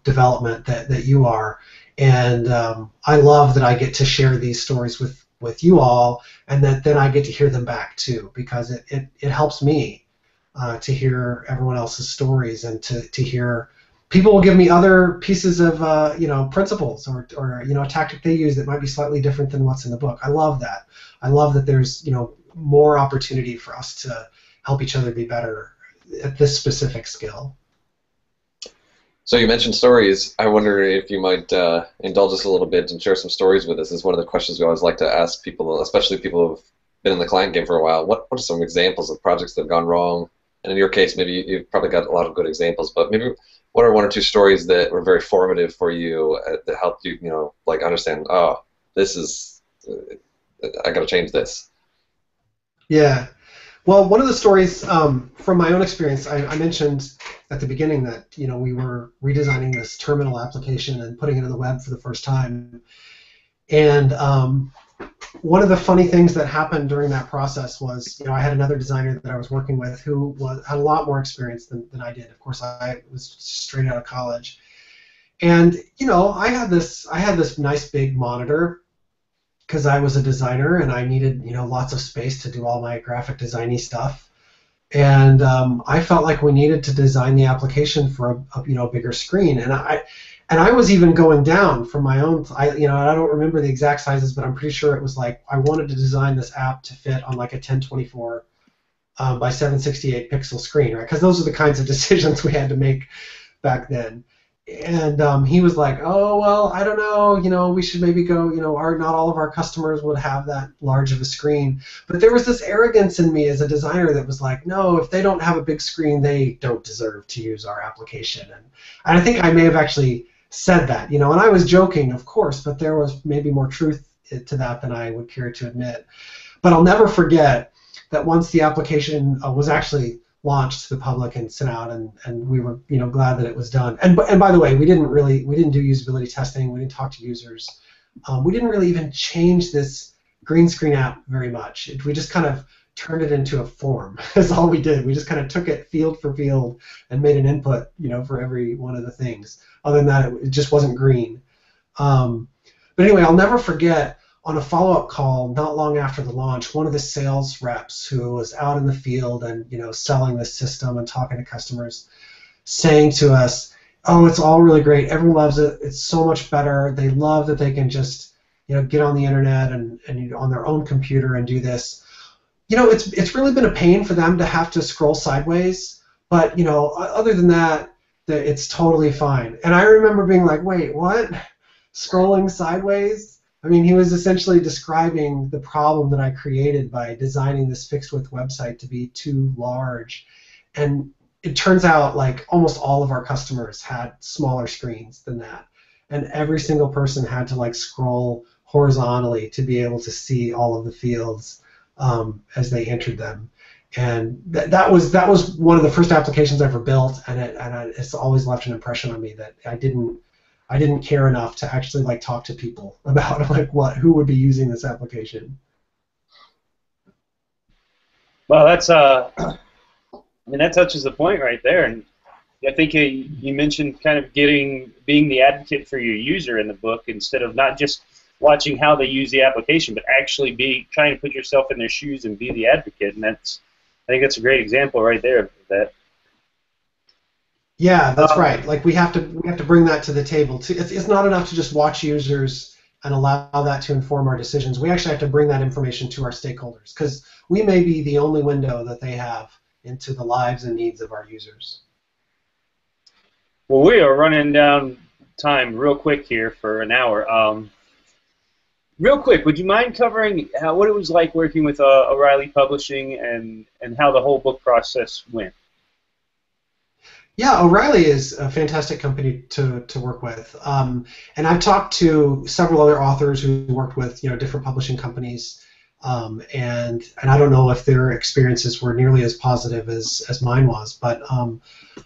development that you are. And I love that I get to share these stories with you all, and that then I get to hear them back too, because it helps me to hear everyone else's stories, and to hear people will give me other pieces of principles or a tactic they use that might be slightly different than what's in the book. I love that. I love that there's more opportunity for us to help each other be better at this specific skill. So you mentioned stories. I wonder if you might indulge us a little bit and share some stories with us. It's one of the questions we always like to ask people, especially people who've been in the client game for a while. What are some examples of projects that have gone wrong? And in your case, maybe you've probably got a lot of good examples, but maybe what are one or two stories that were very formative for you that helped you, understand, this is, I got to change this? Yeah. Well, one of the stories from my own experience, I mentioned at the beginning that we were redesigning this terminal application and putting it on the web for the first time. And one of the funny things that happened during that process was, I had another designer that I was working with who had a lot more experience than I did. Of course, I was straight out of college, and I had this nice big monitor, because I was a designer and I needed lots of space to do all my graphic designy stuff, and I felt like we needed to design the application for a bigger screen, and I was even going down from my own. I don't remember the exact sizes, but I'm pretty sure it was like I wanted to design this app to fit on like a 1024 by 768 pixel screen, right? Because those are the kinds of decisions we had to make back then. and he was like, "Oh well, I don't know. We should maybe go. Not all of our customers would have that large of a screen." But there was this arrogance in me as a designer that was like, "No, if they don't have a big screen, they don't deserve to use our application." And I think I may have actually said that, and I was joking, of course, but there was maybe more truth to that than I would care to admit. But I'll never forget that once the application was actually launched to the public and sent out, and we were glad that it was done. And by the way, we didn't do usability testing. We didn't talk to users. We didn't really even change this green screen app very much. We just kind of turned it into a form. That's all we did. We just kind of took it field for field and made an input for every one of the things. Other than that, it just wasn't green. But anyway, I'll never forget, on a follow-up call not long after the launch, one of the sales reps who was out in the field and selling the system and talking to customers, saying to us, "Oh, it's all really great. Everyone loves it. It's so much better. They love that they can just get on the internet and on their own computer and do this. It's really been a pain for them to have to scroll sideways, but other than that, it's totally fine." And I remember being like, "Wait, what? Scrolling sideways?" I mean, he was essentially describing the problem that I created by designing this fixed width website to be too large. And it turns out like almost all of our customers had smaller screens than that. And every single person had to like scroll horizontally to be able to see all of the fields as they entered them. And that was one of the first applications I ever built, and it's always left an impression on me that I didn't care enough to actually like talk to people about like who would be using this application. Well, that's I mean, that touches the point right there, and I think you mentioned kind of being the advocate for your user in the book, instead of not just watching how they use the application, but actually trying to put yourself in their shoes and be the advocate. And I think that's a great example right there of that. Yeah, that's right. Like we have to bring that to the table too. It's not enough to just watch users and allow that to inform our decisions. We actually have to bring that information to our stakeholders, because we may be the only window that they have into the lives and needs of our users. Well, we are running down time real quick here for an hour. Real quick, would you mind covering what it was like working with O'Reilly Publishing and how the whole book process went? Yeah, O'Reilly is a fantastic company to work with, and I've talked to several other authors who worked with different publishing companies, and I don't know if their experiences were nearly as positive as mine was, but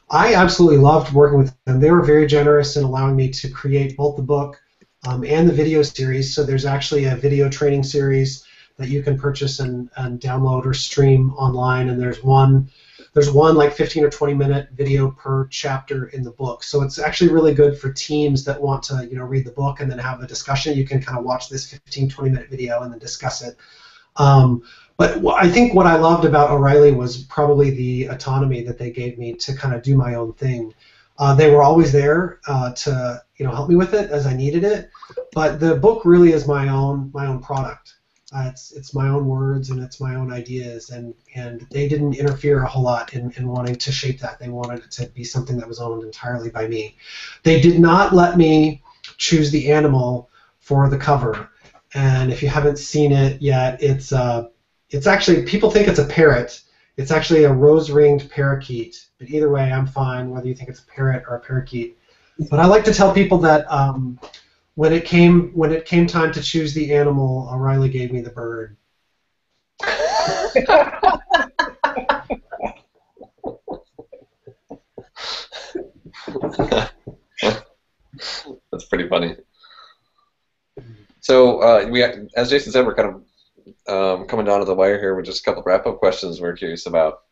I absolutely loved working with them. They were very generous in allowing me to create both the book and the video series. So there's actually a video training series that you can purchase and download or stream online, and there's one like 15 or 20 minute video per chapter in the book. So it's actually really good for teams that want to read the book and then have a discussion. You can kind of watch this 15-20 minute video and then discuss it. But I think what I loved about O'Reilly was probably the autonomy that they gave me to kind of do my own thing. They were always there to help me with it as I needed it, but the book really is my own product. It's my own words and it's my own ideas, and they didn't interfere a whole lot in wanting to shape that. They wanted it to be something that was owned entirely by me. They did not let me choose the animal for the cover, and if you haven't seen it yet, it's actually, people think it's a parrot. It's actually a rose-ringed parakeet, but either way, I'm fine whether you think it's a parrot or a parakeet. But I like to tell people that when it came time to choose the animal, O'Reilly gave me the bird. That's pretty funny. So as Jason said, we're kind of coming down to the wire here with just a couple of wrap-up questions we're curious about.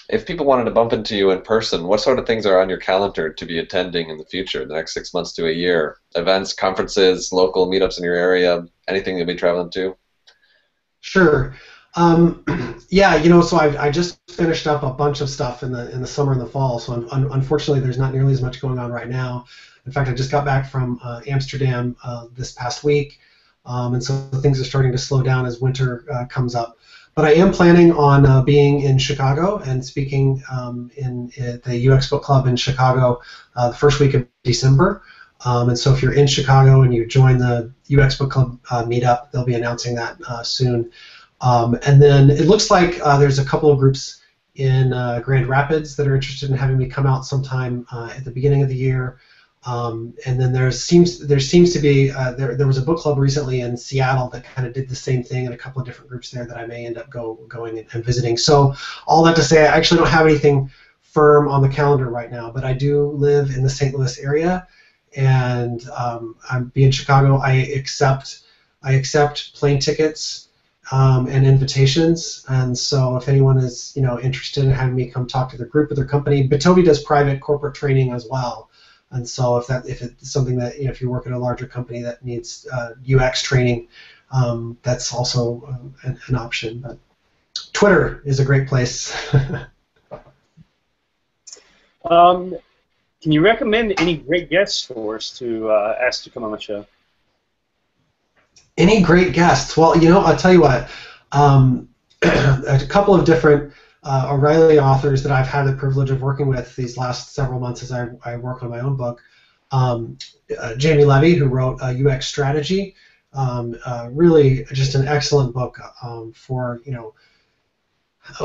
If people wanted to bump into you in person, what sort of things are on your calendar to be attending in the future, the next 6 months to a year? Events, conferences, local meetups in your area, anything you'll be traveling to? Sure. Yeah, so I just finished up a bunch of stuff in the summer and the fall, so unfortunately there's not nearly as much going on right now. In fact, I just got back from Amsterdam this past week, and so things are starting to slow down as winter comes up. But I am planning on being in Chicago and speaking at the UX Book Club in Chicago the first week of December. And so if you're in Chicago and you join the UX Book Club meetup, they'll be announcing that soon. And then it looks like there's a couple of groups in Grand Rapids that are interested in having me come out sometime at the beginning of the year. And then there seems to be there was a book club recently in Seattle that kind of did the same thing, and a couple of different groups there that I may end up going and visiting. So all that to say, I actually don't have anything firm on the calendar right now, but I do live in the St. Louis area, and I'm in Chicago. I accept plane tickets and invitations, and so if anyone is interested in having me come talk to their group or their company, Bitovi does private corporate training as well. And so if it's something that if you work at a larger company that needs UX training, that's also an option. But Twitter is a great place. Can you recommend any great guests for us to ask to come on the show? Any great guests? Well, I'll tell you what. A couple of different O'Reilly authors that I've had the privilege of working with these last several months as I work on my own book. Jamie Levy, who wrote UX Strategy, really just an excellent book for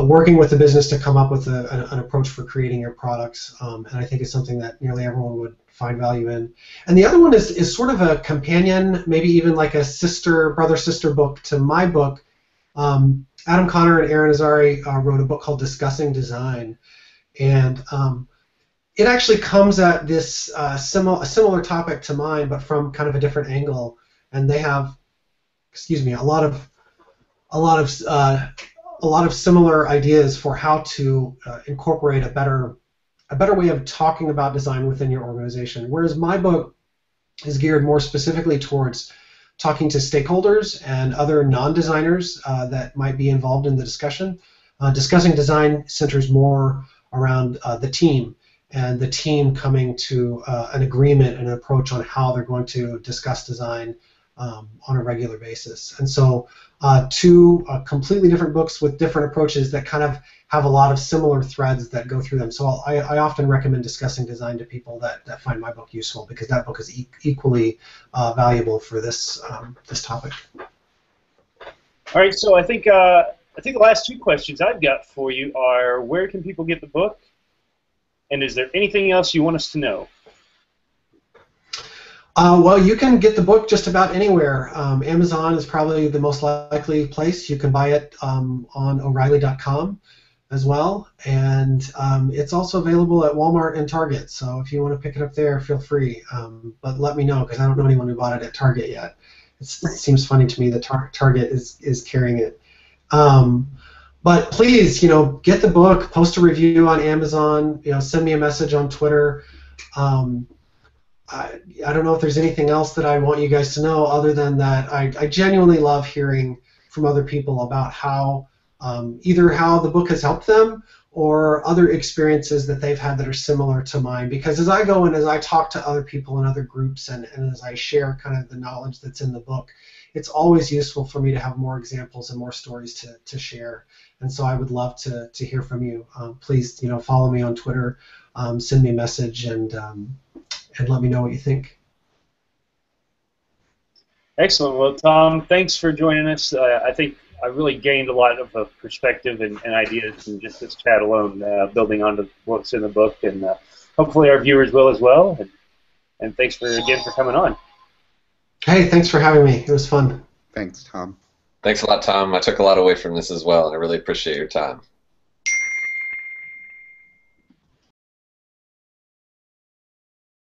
working with the business to come up with an approach for creating your products, and I think it's something that nearly everyone would find value in. And the other one is sort of a companion, maybe even like a brother-sister book to my book. Adam Connor and Aaron Azari wrote a book called Discussing Design, and it actually comes at this similar topic to mine, but from kind of a different angle. And they have, a lot of similar ideas for how to incorporate a better way of talking about design within your organization. Whereas my book is geared more specifically towards talking to stakeholders and other non-designers that might be involved in the discussion. Discussing Design centers more around the team, and the team coming to an agreement and an approach on how they're going to discuss design on a regular basis. And so two completely different books with different approaches that kind of have a lot of similar threads that go through them. So I often recommend Discussing Design to people that find my book useful, because that book is equally valuable for this topic. All right, so I think the last two questions I've got for you are: where can people get the book, and is there anything else you want us to know? Well, you can get the book just about anywhere. Amazon is probably the most likely place. You can buy it on O'Reilly.com as well, and it's also available at Walmart and Target. So if you want to pick it up there, feel free. But let me know, because I don't know anyone who bought it at Target yet. It seems funny to me that Target is carrying it. But please, get the book, post a review on Amazon, send me a message on Twitter. I don't know if there's anything else that I want you guys to know other than that I genuinely love hearing from other people about how either how the book has helped them or other experiences that they've had that are similar to mine. Because as I go and as I talk to other people in other groups and as I share kind of the knowledge that's in the book, it's always useful for me to have more examples and more stories to share. And so I would love to hear from you. Please, follow me on Twitter, send me a message, and let me know what you think. Excellent. Well, Tom, thanks for joining us. I think I really gained a lot of perspective and ideas from just this chat alone, building on the what's in the book, and hopefully our viewers will as well. And thanks again for coming on. Hey, thanks for having me. It was fun. Thanks, Tom. Thanks a lot, Tom. I took a lot away from this as well, and I really appreciate your time.